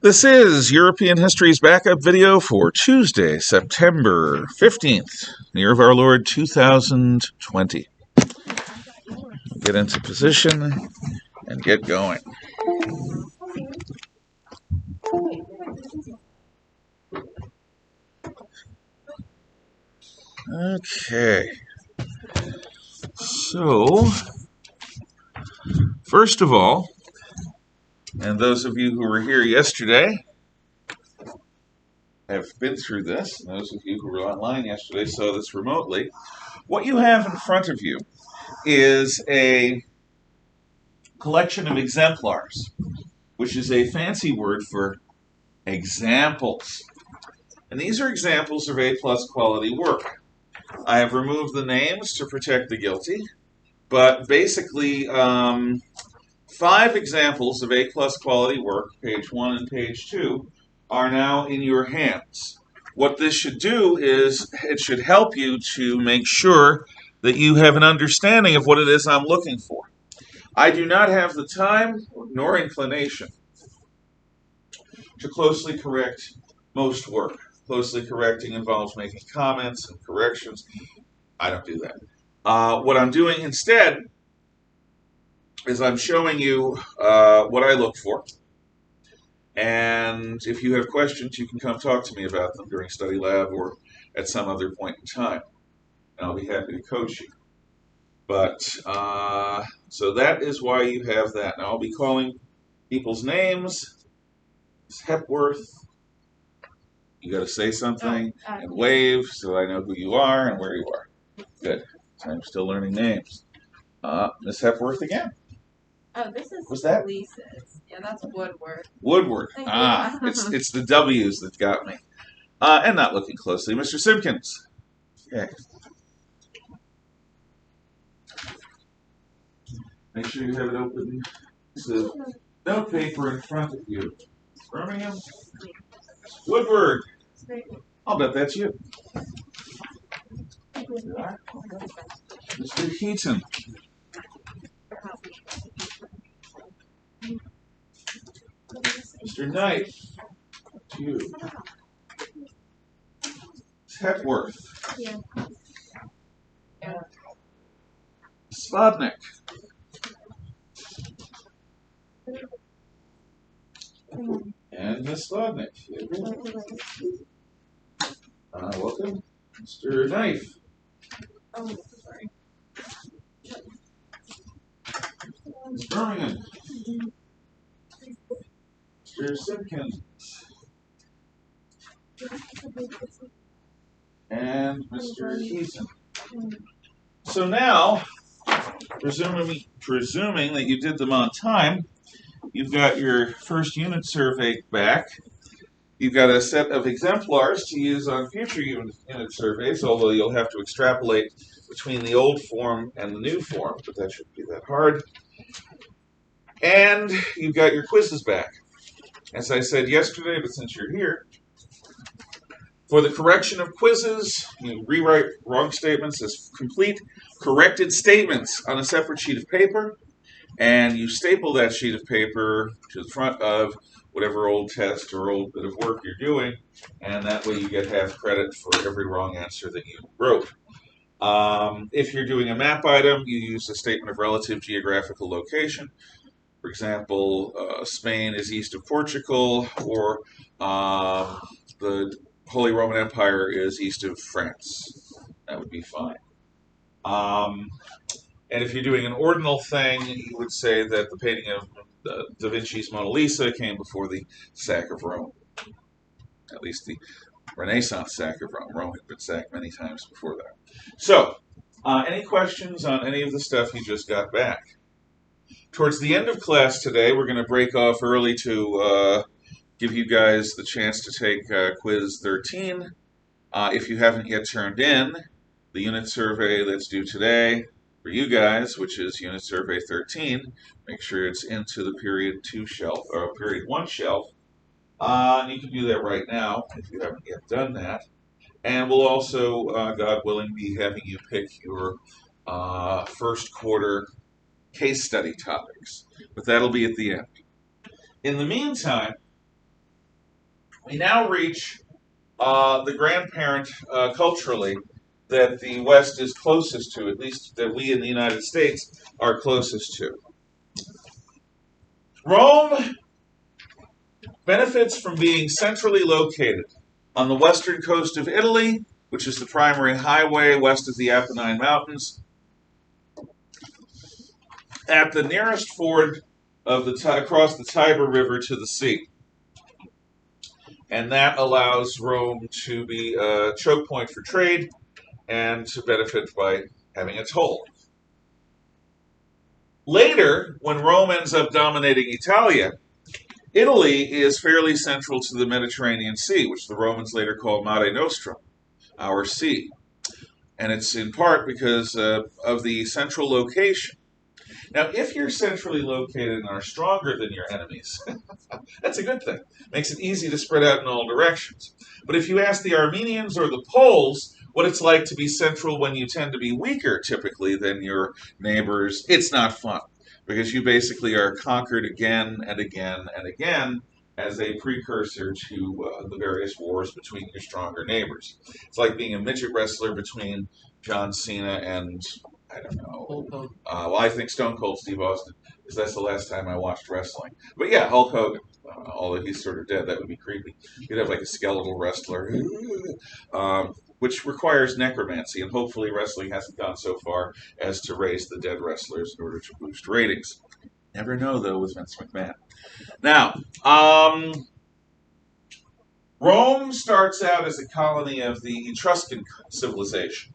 This is European History's backup video for Tuesday, September 15th, the year of our Lord 2020. Get into position and get going. Okay. So, first of all, and those of you who were here yesterday have been through this, and those of you who were online yesterday saw this remotely, what you have in front of you is a collection of exemplars, which is a fancy word for examples. And these are examples of A-plus quality work. I have removed the names to protect the guilty, but basically 5 examples of A-plus quality work, page 1 and page 2, are now in your hands. What this should do is it should help you to make sure that you have an understanding of what it is I'm looking for. I do not have the time nor inclination to closely correct most work. Closely correcting involves making comments and corrections. I don't do that. What I'm doing instead is I'm showing you what I look for. And if you have questions, you can come talk to me about them during study lab or at some other point in time. And I'll be happy to coach you. But, so that is why you have that. Now I'll be calling people's names. Ms. Hepworth. You got to say something and wave so I know who you are and where you are. Good. I'm still learning names. Miss Hepworth again. Oh, this is What's that? Lisa's. Yeah, that's Woodward. Woodward. Thank you. It's the W's that got me. And not looking closely. Mr. Simpkins. Okay. Make sure you have it open. The note paper in front of you. Birmingham. Woodward. I'll bet that's you. Mr. Heaton. Mr. Knight. You. Hepworth. Yeah. Spodnik. And Miss Spodnik. Welcome. Mr. Knife. Oh, sorry. Ms. Birmingham. Mr. Simpkins. And Mr. Heaton. So now, presuming that you did them on time, you've got your first unit survey back. You've got a set of exemplars to use on future unit surveys, although you'll have to extrapolate between the old form and the new form, but that shouldn't be that hard. And you've got your quizzes back. As I said yesterday, but since you're here, for the correction of quizzes, you rewrite wrong statements as complete corrected statements on a separate sheet of paper, and you staple that sheet of paper to the front of whatever old test or old bit of work you're doing, and that way you get half credit for every wrong answer that you wrote. If you're doing a map item, you use a statement of relative geographical location. For example, Spain is east of Portugal, or the Holy Roman Empire is east of France. That would be fine. And if you're doing an ordinal thing, you would say that the painting of Da Vinci's Mona Lisa came before the sack of Rome. At least the Renaissance sack of Rome. Rome had been sacked many times before that. So, any questions on any of the stuff you just got back? Towards the end of class today, we're going to break off early to give you guys the chance to take quiz 13. If you haven't yet turned in the unit survey that's due today for you guys, which is unit survey 13, make sure it's into the period 2 shelf, or period 1 shelf. And you can do that right now if you haven't yet done that. And we'll also, God willing, be having you pick your first quarter case study topics. But that'll be at the end. In the meantime, we now reach the grandparent culturally that the West is closest to, at least that we in the United States are closest to. Rome benefits from being centrally located on the western coast of Italy, which is the primary highway west of the Apennine Mountains, at the nearest ford of across the Tiber River to the sea. And that allows Rome to be a choke point for trade and to benefit by having a toll. Later, when Rome ends up dominating Italia, Italy is fairly central to the Mediterranean Sea, which the Romans later called Mare Nostrum, our sea. And it's in part because of the central location. Now, if you're centrally located and are stronger than your enemies, that's a good thing. Makes it easy to spread out in all directions. But if you ask the Armenians or the Poles what it's like to be central when you tend to be weaker, typically, than your neighbors, it's not fun. Because you basically are conquered again and again and again as a precursor to the various wars between your stronger neighbors. It's like being a midget wrestler between John Cena and, I don't know. Well, I think Stone Cold Steve Austin, because that's the last time I watched wrestling. But yeah, Hulk Hogan, although he's sort of dead, that would be creepy. You'd have like a skeletal wrestler, which requires necromancy, and hopefully wrestling hasn't gone so far as to raise the dead wrestlers in order to boost ratings. Never know, though, with Vince McMahon. Now, Rome starts out as a colony of the Etruscan civilization.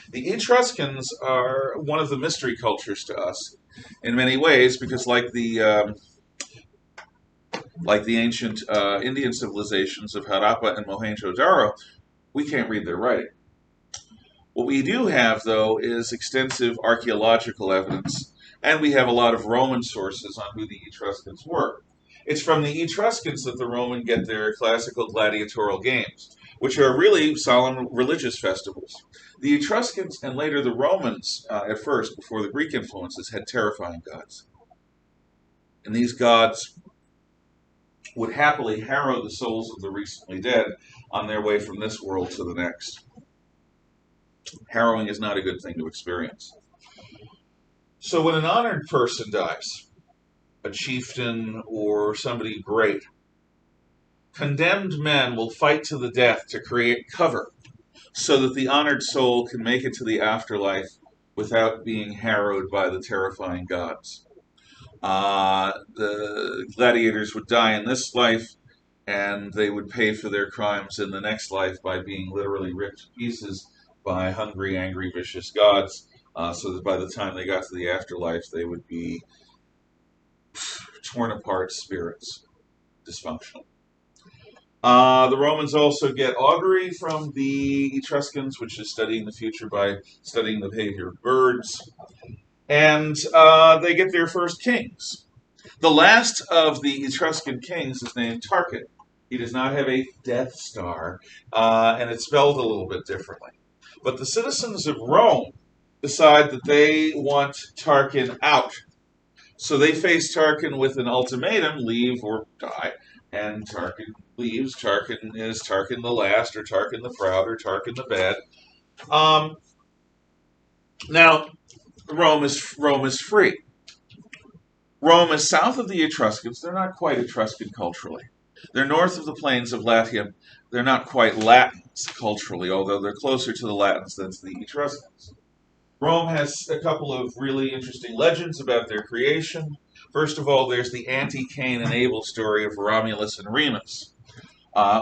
The Etruscans are one of the mystery cultures to us in many ways because, like the ancient Indian civilizations of Harappa and Mohenjo-Daro, we can't read their writing. What we do have, though, is extensive archaeological evidence, and we have a lot of Roman sources on who the Etruscans were. It's from the Etruscans that the Romans get their classical gladiatorial games, which are really solemn religious festivals. The Etruscans and later the Romans, at first, before the Greek influences, had terrifying gods. And these gods would happily harrow the souls of the recently dead on their way from this world to the next. Harrowing is not a good thing to experience. So when an honored person dies, a chieftain or somebody great, condemned men will fight to the death to create cover so that the honored soul can make it to the afterlife without being harrowed by the terrifying gods. The gladiators would die in this life, and they would pay for their crimes in the next life by being literally ripped to pieces by hungry, angry, vicious gods, so that by the time they got to the afterlife, they would be torn apart spirits, dysfunctional. The Romans also get augury from the Etruscans, which is studying the future by studying the behavior of birds. And they get their first kings. The last of the Etruscan kings is named Tarquin. He does not have a Death Star, and it's spelled a little bit differently. But the citizens of Rome decide that they want Tarquin out. So they face Tarquin with an ultimatum, leave or die. And Tarquin leaves. Tarquin is Tarquin the Last, or Tarquin the Proud, or Tarquin the Bad. Now, Rome is free. Rome is south of the Etruscans. They're not quite Etruscan culturally. They're north of the plains of Latium. They're not quite Latins culturally, although they're closer to the Latins than to the Etruscans. Rome has a couple of really interesting legends about their creation. First of all, there's the anti-Cain and Abel story of Romulus and Remus,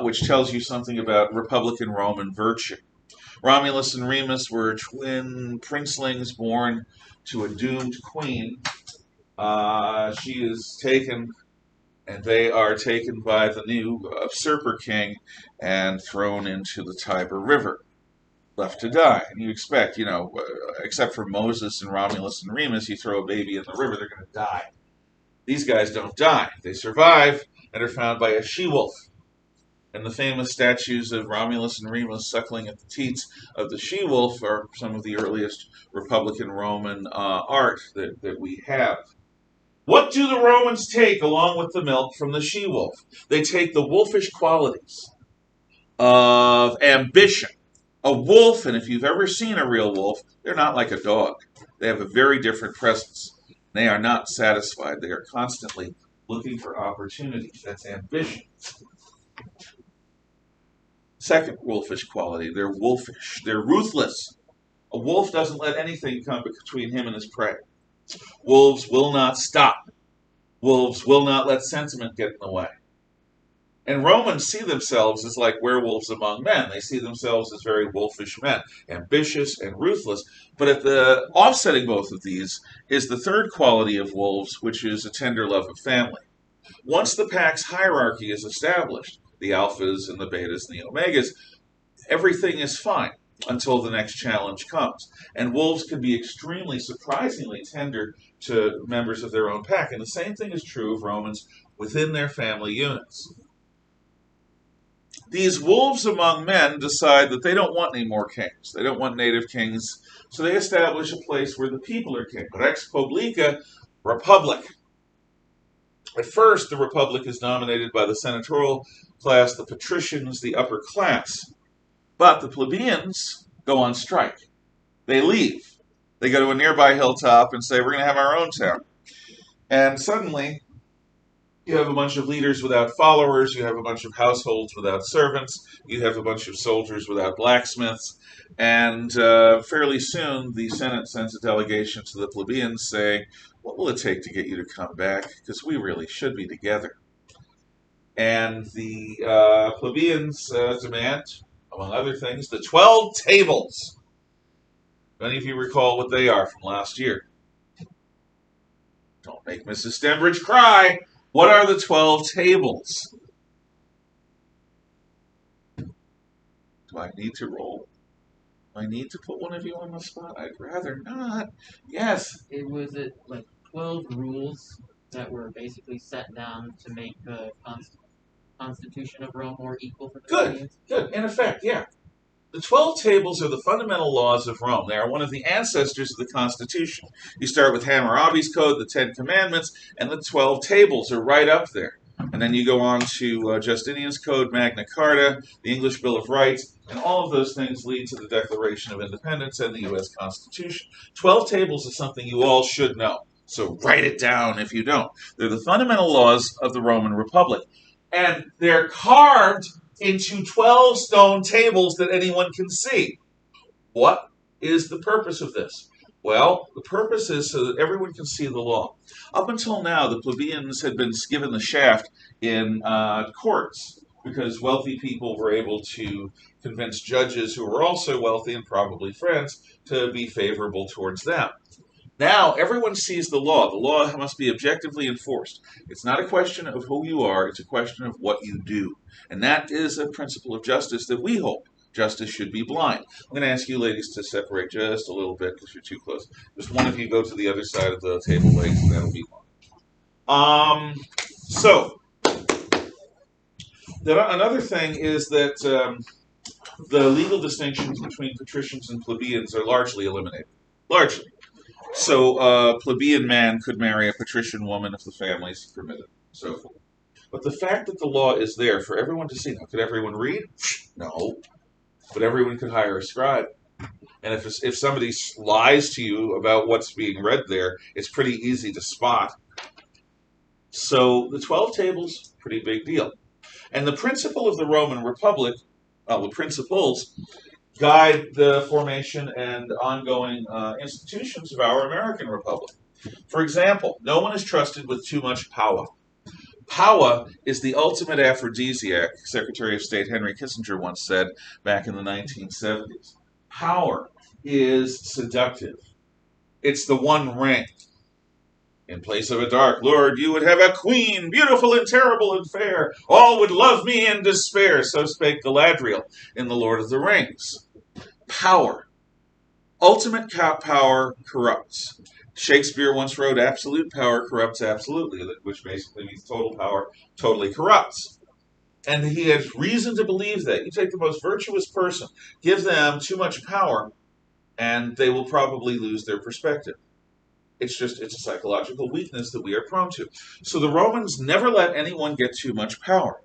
which tells you something about Republican Roman virtue. Romulus and Remus were twin princelings born to a doomed queen. She is taken, and they are taken by the new usurper king and thrown into the Tiber River, left to die. And you expect, except for Moses and Romulus and Remus, you throw a baby in the river, they're going to die. These guys don't die. They survive and are found by a she-wolf. And the famous statues of Romulus and Remus suckling at the teats of the she-wolf are some of the earliest Republican Roman art that we have. What do the Romans take along with the milk from the she-wolf? They take the wolfish qualities of ambition. A wolf, and if you've ever seen a real wolf, they're not like a dog. They have a very different presence. They are not satisfied. They are constantly looking for opportunities. That's ambition. Second wolfish quality, they're wolfish. They're ruthless. A wolf doesn't let anything come between him and his prey. Wolves will not stop. Wolves will not let sentiment get in the way. And Romans see themselves as like werewolves among men. They see themselves as very wolfish men, ambitious and ruthless. But at the offsetting both of these is the third quality of wolves, which is a tender love of family. Once the pack's hierarchy is established, the alphas and the betas and the omegas, everything is fine until the next challenge comes. And wolves can be extremely, surprisingly tender to members of their own pack. And the same thing is true of Romans within their family units. These wolves among men decide that they don't want any more kings. They don't want native kings, so they establish a place where the people are king. Rex publica, republic. At first, the republic is dominated by the senatorial class, the patricians, the upper class. But the plebeians go on strike. They leave. They go to a nearby hilltop and say, we're going to have our own town. And suddenly, you have a bunch of leaders without followers, you have a bunch of households without servants, you have a bunch of soldiers without blacksmiths, and fairly soon the Senate sends a delegation to the plebeians saying, what will it take to get you to come back? Because we really should be together. And the plebeians demand, among other things, the 12 tables. Do any of you recall what they are from last year? Don't make Mrs. Stembridge cry. What are the 12 tables? Do I need to roll? Do I need to put one of you on the spot? I'd rather not. Yes. It was like 12 rules that were basically set down to make the Constitution of Rome more equal for the Canadians. Good. In effect, yeah. The 12 tables are the fundamental laws of Rome. They are one of the ancestors of the Constitution. You start with Hammurabi's Code, the 10 Commandments, and the 12 tables are right up there. And then you go on to Justinian's Code, Magna Carta, the English Bill of Rights, and all of those things lead to the Declaration of Independence and the U.S. Constitution. 12 tables is something you all should know. So write it down if you don't. They're the fundamental laws of the Roman Republic. And they're carved into 12 stone tables that anyone can see. What is the purpose of this? Well, the purpose is so that everyone can see the law. Up until now, the plebeians had been given the shaft in courts because wealthy people were able to convince judges who were also wealthy and probably friends to be favorable towards them. Now, everyone sees the law. The law must be objectively enforced. It's not a question of who you are, it's a question of what you do. And that is a principle of justice that we hold. Justice should be blind. I'm going to ask you ladies to separate just a little bit because you're too close. Just one of you go to the other side of the table, ladies, and that'll be fine. Another thing is that the legal distinctions between patricians and plebeians are largely eliminated. Largely. So a plebeian man could marry a patrician woman if the families permitted, so forth. But the fact that the law is there for everyone to see, now, could everyone read? No. But everyone could hire a scribe. And if somebody lies to you about what's being read there, it's pretty easy to spot. So the 12 tables, pretty big deal. And the principle of the Roman Republic, the principles, guide the formation and ongoing institutions of our American Republic. For example, no one is trusted with too much power. Power is the ultimate aphrodisiac, Secretary of State Henry Kissinger once said back in the 1970s. Power is seductive. It's the one ring. In place of a dark lord, you would have a queen, beautiful and terrible and fair. All would love me in despair, so spake Galadriel in The Lord of the Rings. Power. Ultimate power corrupts. Shakespeare once wrote, absolute power corrupts absolutely, which basically means total power totally corrupts. And he had reason to believe that. You take the most virtuous person, give them too much power, and they will probably lose their perspective. It's a psychological weakness that we are prone to. So the Romans never let anyone get too much power.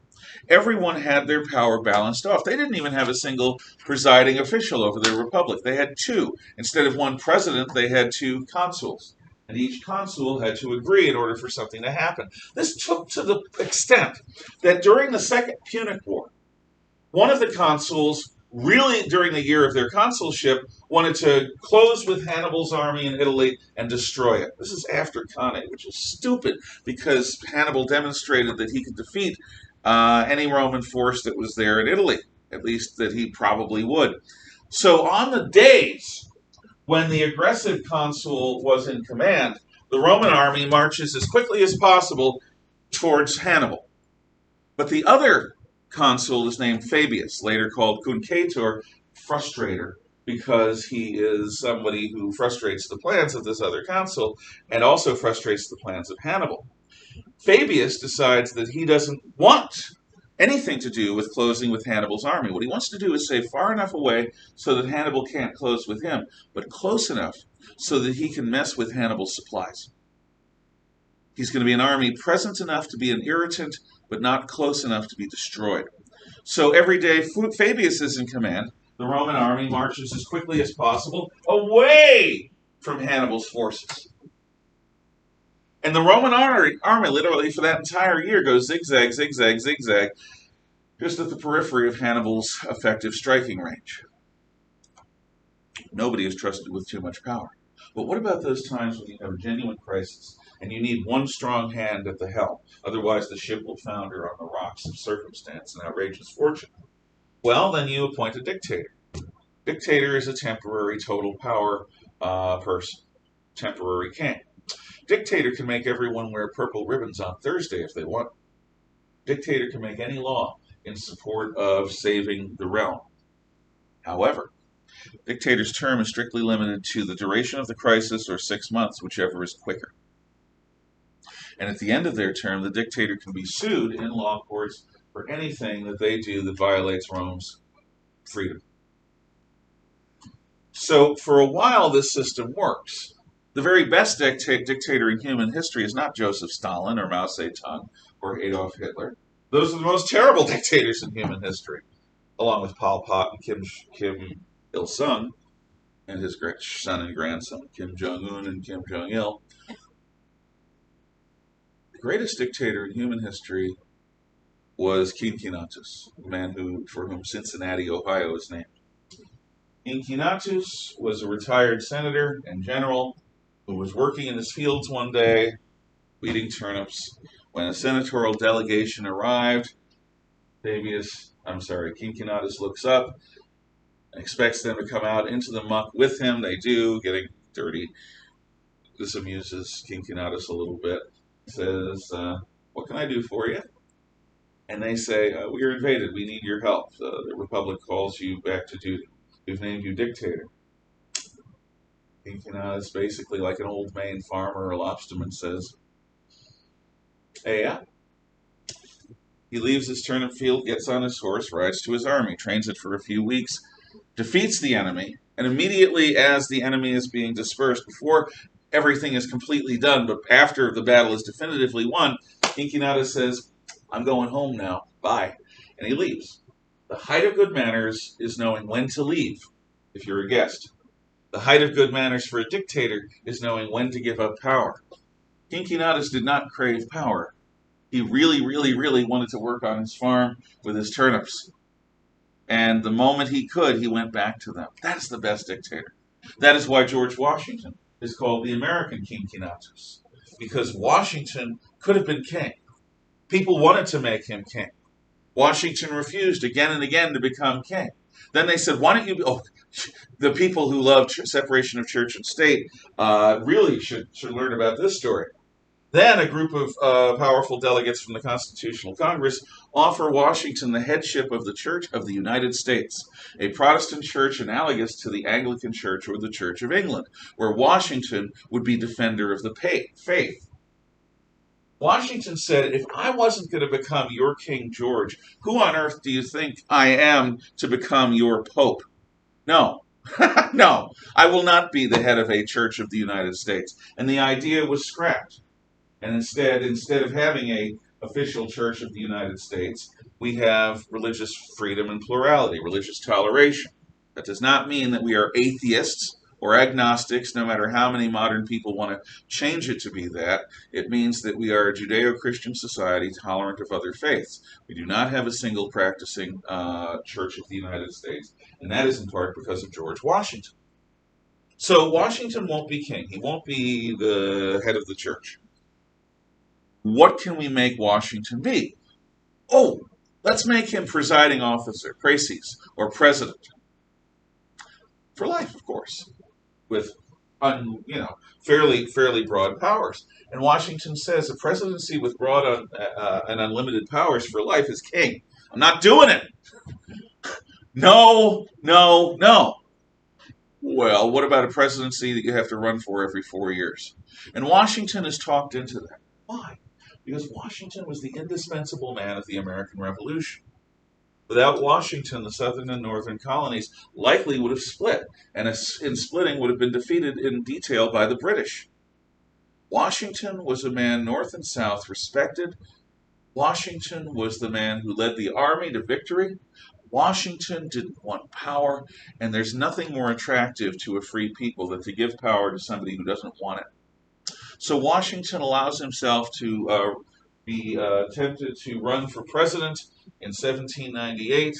Everyone had their power balanced off. They didn't even have a single presiding official over their republic. They had two. Instead of one president, they had two consuls. And each consul had to agree in order for something to happen. This took to the extent that during the Second Punic War, one of the consuls, really during the year of their consulship, wanted to close with Hannibal's army in Italy and destroy it. This is after Cannae, which is stupid because Hannibal demonstrated that he could defeat any Roman force that was there in Italy, at least that he probably would. So on the days when the aggressive consul was in command, the Roman army marches as quickly as possible towards Hannibal. But the other consul is named Fabius, later called Cunctator, frustrator, because he is somebody who frustrates the plans of this other consul and also frustrates the plans of Hannibal. Fabius decides that he doesn't want anything to do with closing with Hannibal's army. What he wants to do is stay far enough away so that Hannibal can't close with him, but close enough so that he can mess with Hannibal's supplies. He's going to be an army present enough to be an irritant, but not close enough to be destroyed. So every day Fabius is in command. The Roman army marches as quickly as possible away from Hannibal's forces. And the Roman army literally for that entire year goes zigzag, zigzag, zigzag, just at the periphery of Hannibal's effective striking range. Nobody is trusted with too much power. But what about those times when you have a genuine crisis and you need one strong hand at the helm? Otherwise the ship will founder on the rocks of circumstance and outrageous fortune. Well, then you appoint a dictator. Dictator is a temporary total power person, temporary king. Dictator can make everyone wear purple ribbons on Thursday if they want. Dictator can make any law in support of saving the realm. However, dictator's term is strictly limited to the duration of the crisis or 6 months, whichever is quicker. And at the end of their term, the dictator can be sued in law courts for anything that they do that violates Rome's freedom. So for a while, this system works. The very best dictator in human history is not Joseph Stalin or Mao Zedong or Adolf Hitler. Those are the most terrible dictators in human history, along with Pol Pot and Kim Il-sung and his son and grandson, Kim Jong-un and Kim Jong-il. The greatest dictator in human history was Cincinnatus, the man for whom Cincinnati, Ohio is named. Cincinnatus was a retired senator and general who was working in his fields one day, weeding turnips, when a senatorial delegation arrived. Cincinnatus looks up and expects them to come out into the muck with him. They do, getting dirty. This amuses Cincinnatus a little bit. He says, what can I do for you? And they say, we are invaded. We need your help. The Republic calls you back to duty. We've named you dictator. Cincinnatus, basically like an old Maine farmer or lobsterman, says, hey, yeah. He leaves his turnip field, gets on his horse, rides to his army, trains it for a few weeks, defeats the enemy, and immediately as the enemy is being dispersed, before everything is completely done, but after the battle is definitively won, Cincinnatus says, I'm going home now, bye, and he leaves. The height of good manners is knowing when to leave, if you're a guest. The height of good manners for a dictator is knowing when to give up power. Cincinnatus did not crave power. He really, really, really wanted to work on his farm with his turnips. And the moment he could, he went back to them. That's the best dictator. That is why George Washington is called the American Cincinnatus, because Washington could have been king. People wanted to make him king. Washington refused again and again to become king. Then they said, why don't you be... Oh, the people who love separation of church and state really should learn about this story. Then a group of powerful delegates from the Constitutional Congress offer Washington the headship of the Church of the United States, a Protestant church analogous to the Anglican Church or the Church of England, where Washington would be defender of the faith. Washington said, if I wasn't going to become your King George, who on earth do you think I am to become your Pope? No, No, I will not be the head of a church of the United States. And the idea was scrapped. And instead of having a official church of the United States, we have religious freedom and plurality, religious toleration. That does not mean that we are atheists or agnostics, no matter how many modern people want to change it to be that. It means that we are a Judeo-Christian society tolerant of other faiths. We do not have a single practicing church of the United States, and that is in part because of George Washington. So Washington won't be king. He won't be the head of the church. What can we make Washington be? Oh, let's make him presiding officer, praeses, or president. For life, of course, with fairly broad powers. And Washington says a presidency with broad and unlimited powers for life is king. I'm not doing it. No, no, no. Well, what about a presidency that you have to run for every 4 years? And Washington is talked into that. Why? Because Washington was the indispensable man of the American Revolution. Without Washington, the southern and northern colonies likely would have split, and in splitting would have been defeated in detail by the British. Washington was a man north and south respected. Washington was the man who led the army to victory. Washington didn't want power, and there's nothing more attractive to a free people than to give power to somebody who doesn't want it. So Washington allows himself to be tempted to run for president in 1788,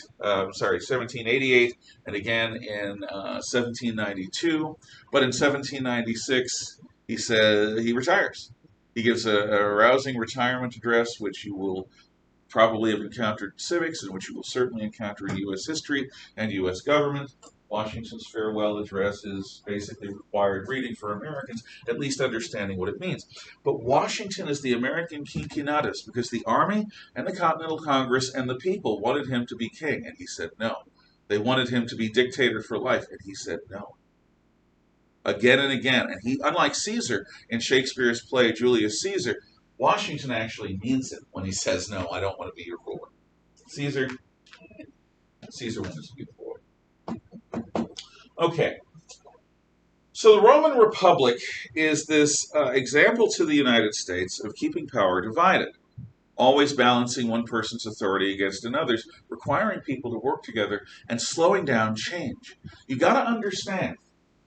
and again in 1792. But in 1796, he says he retires. He gives a rousing retirement address, which you will probably have encountered in civics, and which you will certainly encounter in U.S. history and U.S. government. Washington's farewell address is basically required reading for Americans, at least understanding what it means. But Washington is the American Cincinnatus because the Army and the Continental Congress and the people wanted him to be king, and he said no. They wanted him to be dictator for life, and he said no. Again and again. And he, unlike Caesar in Shakespeare's play Julius Caesar, Washington actually means it when he says, no, I don't want to be your ruler. Caesar wants to be the boy. Okay. So the Roman Republic is this example to the United States of keeping power divided, always balancing one person's authority against another's, requiring people to work together and slowing down change. You got to understand,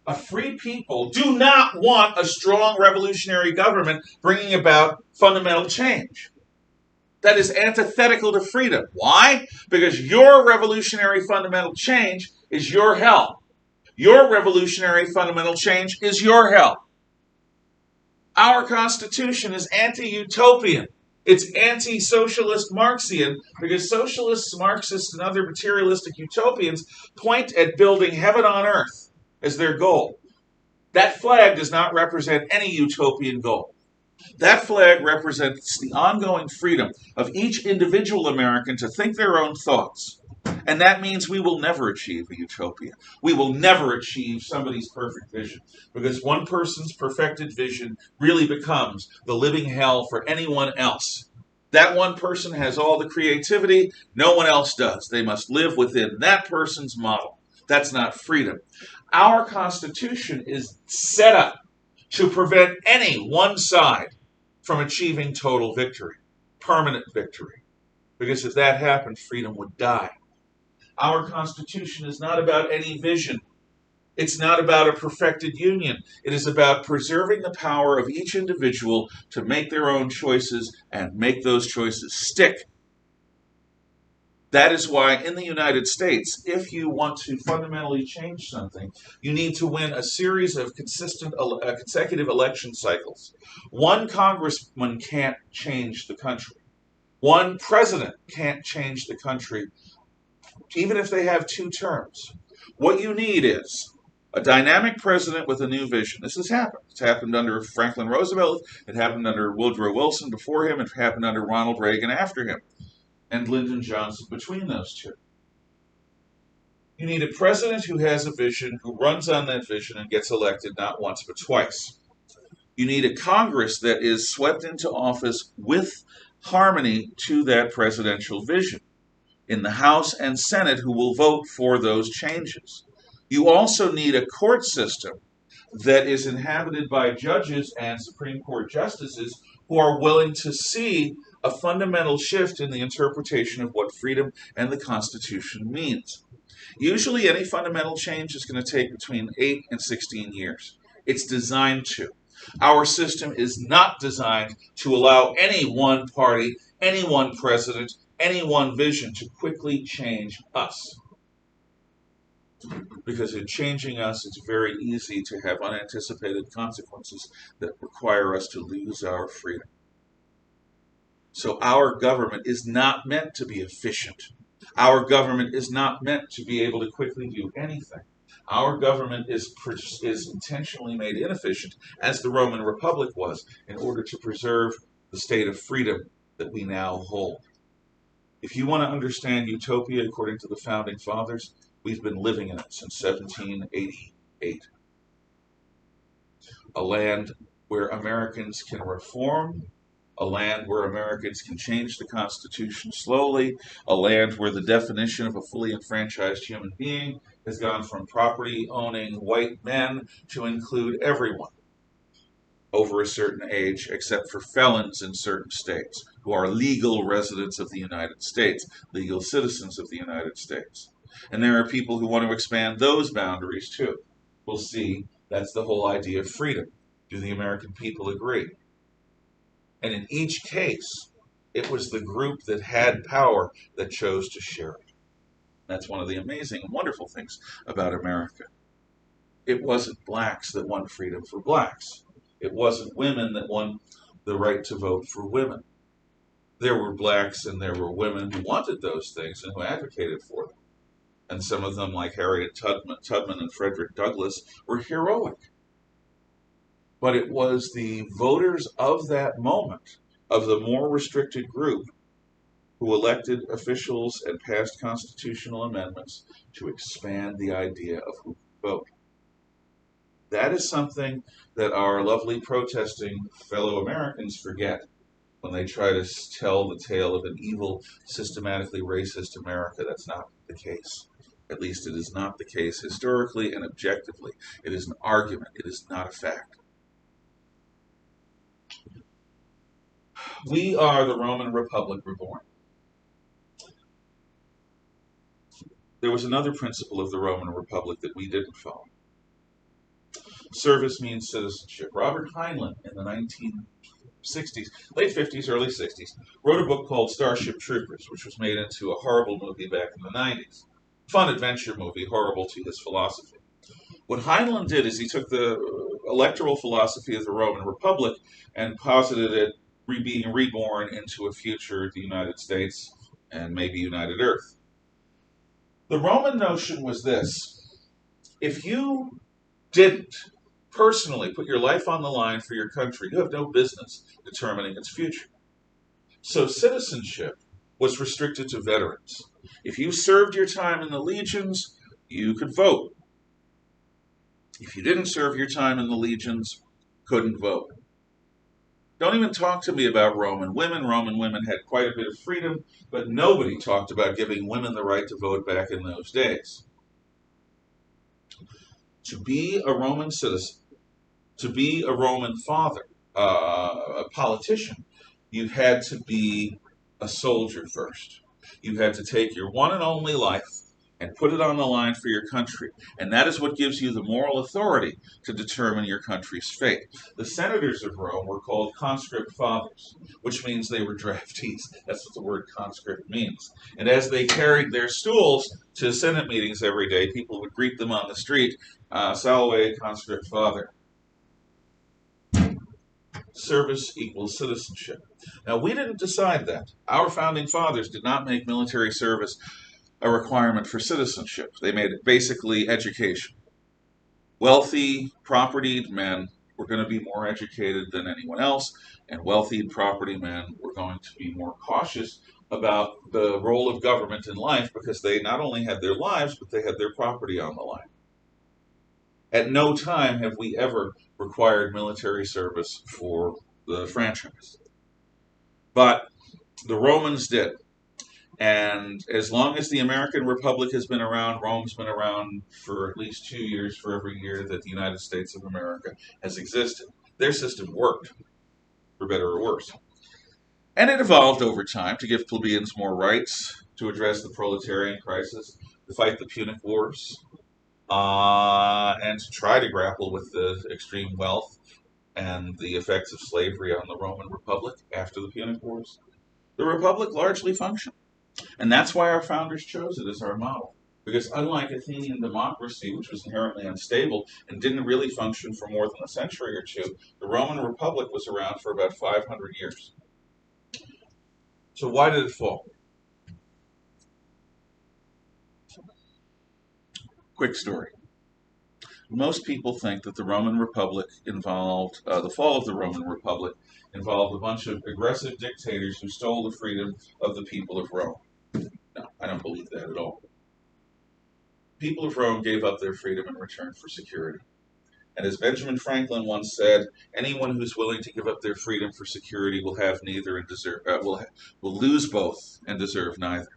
a free people do not want a strong revolutionary government bringing about fundamental change. That is antithetical to freedom. Why? Because your revolutionary fundamental change is your hell. Your revolutionary fundamental change is your hell. Our Constitution is anti-utopian. It's anti-socialist Marxian because socialists, Marxists, and other materialistic utopians point at building heaven on earth as their goal. That flag does not represent any utopian goal. That flag represents the ongoing freedom of each individual American to think their own thoughts. And that means we will never achieve a utopia. We will never achieve somebody's perfect vision because one person's perfected vision really becomes the living hell for anyone else. That one person has all the creativity, no one else does. They must live within that person's model. That's not freedom. Our Constitution is set up to prevent any one side from achieving total victory, permanent victory. Because if that happened, freedom would die. Our Constitution is not about any vision. It's not about a perfected union. It is about preserving the power of each individual to make their own choices and make those choices stick. That is why in the United States, if you want to fundamentally change something, you need to win a series of consecutive election cycles. One congressman can't change the country. One president can't change the country, even if they have 2 terms. What you need is a dynamic president with a new vision. This has happened. It's happened under Franklin Roosevelt. It happened under Woodrow Wilson before him. It happened under Ronald Reagan after him, and Lyndon Johnson between those two. You need a president who has a vision, who runs on that vision and gets elected not once but twice. You need a Congress that is swept into office with harmony to that presidential vision in the House and Senate who will vote for those changes. You also need a court system that is inhabited by judges and Supreme Court justices who are willing to see a fundamental shift in the interpretation of what freedom and the Constitution means. Usually, any fundamental change is going to take between 8 and 16 years. It's designed to. Our system is not designed to allow any one party, any one president, any one vision to quickly change us. Because in changing us, it's very easy to have unanticipated consequences that require us to lose our freedom. So our government is not meant to be efficient. Our government is not meant to be able to quickly do anything. Our government is intentionally made inefficient, as the Roman Republic was, in order to preserve the state of freedom that we now hold. If you want to understand utopia according to the Founding Fathers, we've been living in it since 1788. A land where Americans can reform, a land where Americans can change the Constitution slowly, a land where the definition of a fully enfranchised human being has gone from property-owning white men to include everyone over a certain age, except for felons in certain states who are legal residents of the United States, legal citizens of the United States. And there are people who want to expand those boundaries too. We'll see. That's the whole idea of freedom. Do the American people agree? And in each case, it was the group that had power that chose to share it. That's one of the amazing and wonderful things about America. It wasn't blacks that won freedom for blacks. It wasn't women that won the right to vote for women. There were blacks and there were women who wanted those things and who advocated for them. And some of them, like Harriet Tubman and Frederick Douglass, were heroic. But it was the voters of that moment, of the more restricted group, who elected officials and passed constitutional amendments to expand the idea of who could vote. That is something that our lovely protesting fellow Americans forget when they try to tell the tale of an evil, systematically racist America. That's not the case. At least it is not the case historically and objectively. It is an argument. It is not a fact. We are the Roman Republic reborn. There was another principle of the Roman Republic that we didn't follow. Service means citizenship. Robert Heinlein in the 1960s, late 50s, early 60s, wrote a book called Starship Troopers, which was made into a horrible movie back in the 90s. Fun adventure movie, horrible to his philosophy. What Heinlein did is he took the electoral philosophy of the Roman Republic and posited it being reborn into a future the United States and maybe United Earth. The Roman notion was this: if you didn't personally put your life on the line for your country, you have no business determining its future. So citizenship was restricted to veterans. If you served your time in the legions, you could vote. If you didn't serve your time in the legions, couldn't vote. Don't even talk to me about Roman women. Roman women had quite a bit of freedom, but nobody talked about giving women the right to vote back in those days. To be a Roman citizen, to be a Roman father, a politician, you had to be a soldier first. You had to take your one and only life and put it on the line for your country. And that is what gives you the moral authority to determine your country's fate. The senators of Rome were called conscript fathers, which means they were draftees. That's what the word conscript means. And as they carried their stools to Senate meetings every day, people would greet them on the street, Salve, conscript father. Service equals citizenship. Now, we didn't decide that. Our founding fathers did not make military service a requirement for citizenship. They made it basically education. Wealthy, propertied men were going to be more educated than anyone else, and wealthy, property men were going to be more cautious about the role of government in life because they not only had their lives, but they had their property on the line. At no time have we ever required military service for the franchise. But the Romans did. And as long as the American Republic has been around, Rome's been around for at least 2 years for every year that the United States of America has existed. Their system worked, for better or worse. And it evolved over time to give plebeians more rights, to address the proletarian crisis, to fight the Punic Wars, and to try to grapple with the extreme wealth and the effects of slavery on the Roman Republic after the Punic Wars. The Republic largely functioned. And that's why our founders chose it as our model. Because unlike Athenian democracy, which was inherently unstable and didn't really function for more than a century or two, the Roman Republic was around for about 500 years. So why did it fall? Quick story. Most people think that the Roman Republic involved, the fall of the Roman Republic involved a bunch of aggressive dictators who stole the freedom of the people of Rome. No, I don't believe that at all. People of Rome gave up their freedom in return for security. And as Benjamin Franklin once said, anyone who's willing to give up their freedom for security will have neither and deserve will lose both and deserve neither.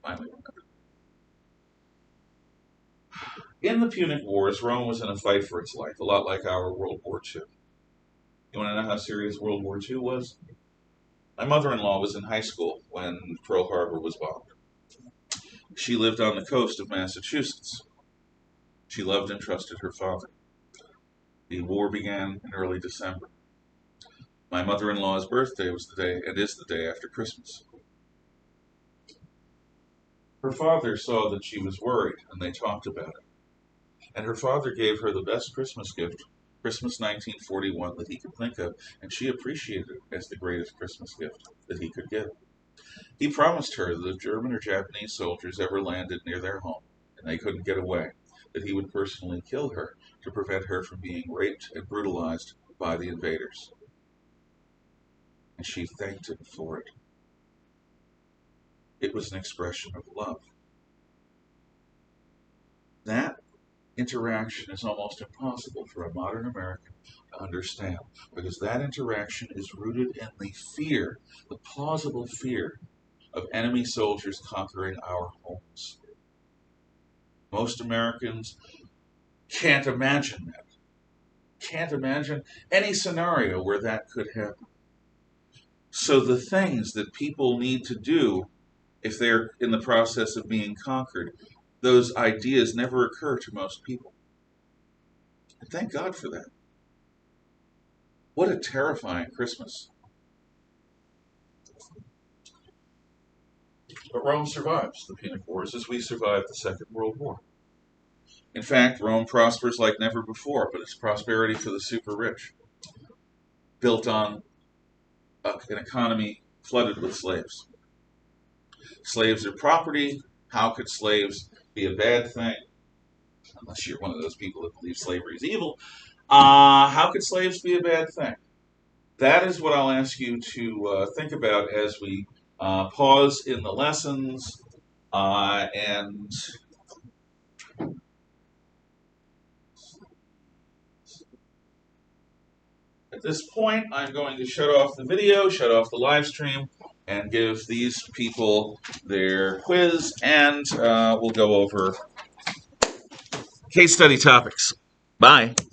Finally remembered. In the Punic Wars, Rome was in a fight for its life, a lot like our World War II. You want to know how serious World War II was? My mother-in-law was in high school when Pearl Harbor was bombed. She lived on the coast of Massachusetts. She loved and trusted her father. The war began in early December. My mother-in-law's birthday was the day, and is the day after Christmas. Her father saw that she was worried, and they talked about it. And her father gave her the best Christmas gift, Christmas 1941, that he could think of, and she appreciated it as the greatest Christmas gift that he could give. He promised her that if German or Japanese soldiers ever landed near their home, and they couldn't get away, that he would personally kill her to prevent her from being raped and brutalized by the invaders. And she thanked him for it. It was an expression of love. That interaction is almost impossible for a modern American to understand, because that interaction is rooted in the fear, the plausible fear of enemy soldiers conquering our homes. Most Americans can't imagine that. Can't imagine any scenario where that could happen. So the things that people need to do if they're in the process of being conquered, those ideas never occur to most people. And thank God for that. What a terrifying Christmas. But Rome survives the Punic Wars as we survived the Second World War. In fact, Rome prospers like never before, but it's prosperity for the super rich, built on an economy flooded with slaves. Slaves are property. How could slaves be a bad thing? Unless you're one of those people that believe slavery is evil. How could slaves be a bad thing? That is what I'll ask you to think about as we pause in the lessons and at this point, I'm going to shut off the video, shut off the live stream, and give these people their quiz, and we'll go over case study topics. Bye.